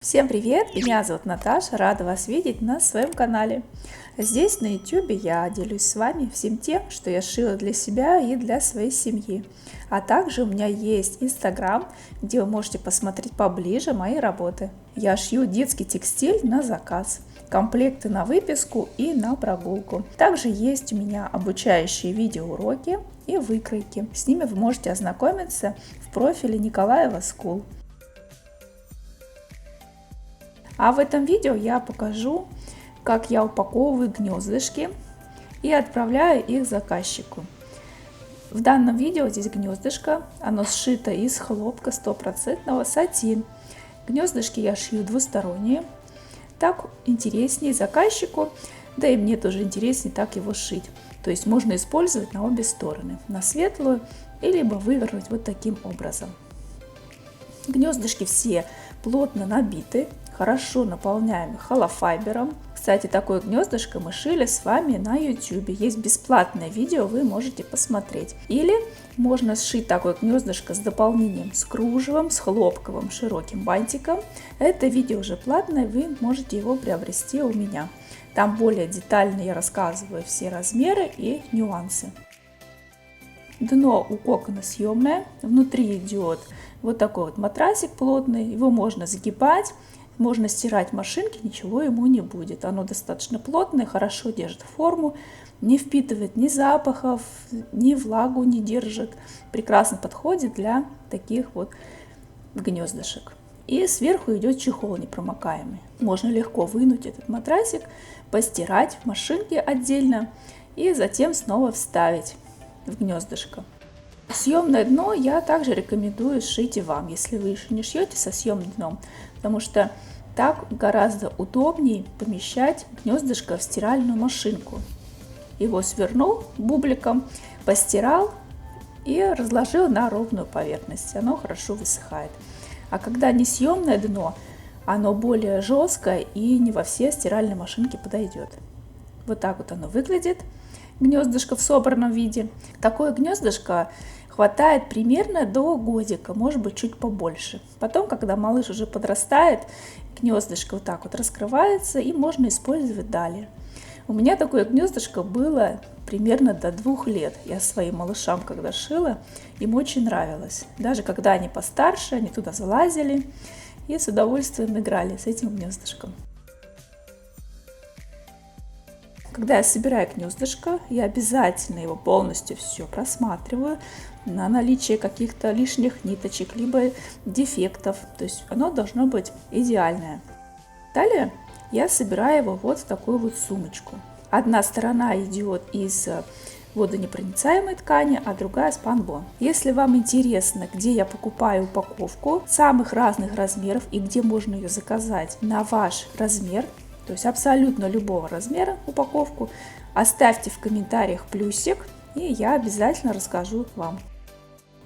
Всем привет! Меня зовут Наташа, рада вас видеть на своем канале. Здесь на YouTube я делюсь с вами всем тем, что я шила для себя и для своей семьи. А также у меня есть Instagram, где вы можете посмотреть поближе мои работы. Я шью детский текстиль на заказ, комплекты на выписку и на прогулку. Также есть у меня обучающие видеоуроки и выкройки. С ними вы можете ознакомиться в профиле Николаева School. А в этом видео я покажу, как я упаковываю гнездышки и отправляю их заказчику. В данном видео здесь гнездышко, оно сшито из хлопка 100% сатин. Гнездышки я шью двусторонние, так интереснее заказчику, да и мне тоже интереснее так его шить. То есть можно использовать на обе стороны, на светлую, и либо вывернуть вот таким образом. Гнездышки все плотно набиты, хорошо наполняем холофайбером. Кстати, такое гнездышко мы шили с вами на YouTube. Есть бесплатное видео, вы можете посмотреть. Или можно сшить такое гнездышко с дополнением с кружевом, с хлопковым широким бантиком. Это видео уже платное, вы можете его приобрести у меня. Там более детально я рассказываю все размеры и нюансы. Дно у кокона съемное, внутри идет вот такой вот матрасик плотный, его можно загибать, можно стирать машинки, ничего ему не будет. Оно достаточно плотное, хорошо держит форму, не впитывает ни запахов, ни влагу не держит. Прекрасно подходит для таких вот гнездышек. И сверху идет чехол непромокаемый. Можно легко вынуть этот матрасик, постирать в машинке отдельно и затем снова вставить в гнездышко. Съемное дно я также рекомендую сшить и вам, если вы еще не шьете со съемным дном, потому что так гораздо удобнее помещать гнездышко в стиральную машинку. Его свернул бубликом, постирал и разложил на ровную поверхность. Оно хорошо высыхает. А когда не съемное дно, оно более жесткое и не во все стиральные машинки подойдет. Вот так вот оно выглядит. Гнездышко в собранном виде. Такое гнездышко хватает примерно до годика, может быть чуть побольше. Потом, когда малыш уже подрастает, гнездышко вот так вот раскрывается и можно использовать далее. У меня такое гнездышко было примерно до 2 лет. Я своим малышам когда шила, им очень нравилось. Даже когда они постарше, они туда залазили и с удовольствием играли с этим гнездышком. Когда я собираю гнездышко, я обязательно его полностью все просматриваю на наличие каких-то лишних ниточек, либо дефектов. То есть оно должно быть идеальное. Далее я собираю его вот в такую вот сумочку. Одна сторона идет из водонепроницаемой ткани, а другая спанбон. Если вам интересно, где я покупаю упаковку самых разных размеров и где можно ее заказать на ваш размер, то есть абсолютно любого размера упаковку, оставьте в комментариях плюсик, и я обязательно расскажу вам.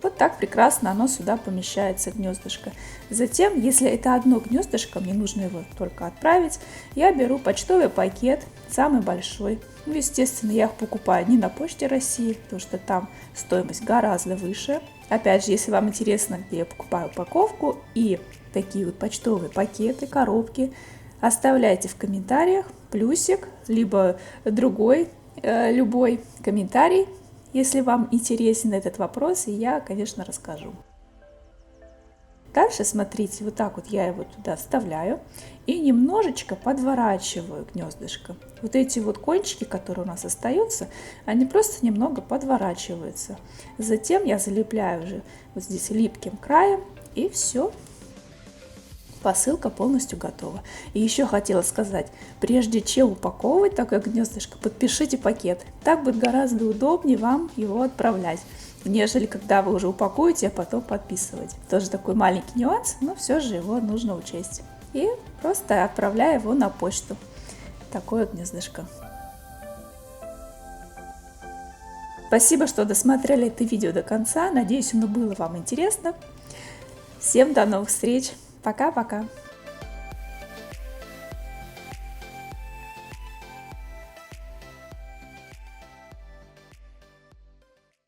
Вот так прекрасно оно сюда помещается, гнездышко. Затем, если это одно гнездышко, мне нужно его только отправить, я беру почтовый пакет, самый большой. Ну, естественно, я их покупаю не на Почте России, потому что там стоимость гораздо выше. Опять же, если вам интересно, где я покупаю упаковку и такие вот почтовые пакеты, коробки, оставляйте в комментариях плюсик, либо другой, любой комментарий, если вам интересен этот вопрос, и я, конечно, расскажу. Дальше, смотрите, вот так вот я его туда вставляю и немножечко подворачиваю гнездышко. Вот эти вот кончики, которые у нас остаются, они просто немного подворачиваются. Затем я залепляю уже вот здесь липким краем, и все. Посылка полностью готова. И еще хотела сказать, прежде чем упаковывать такое гнездышко, подпишите пакет. Так будет гораздо удобнее вам его отправлять, нежели когда вы уже упакуете, а потом подписывать. Тоже такой маленький нюанс, но все же его нужно учесть. И просто отправляю его на почту. Такое гнездышко. Спасибо, что досмотрели это видео до конца. Надеюсь, оно было вам интересно. Всем до новых встреч. Пока-пока.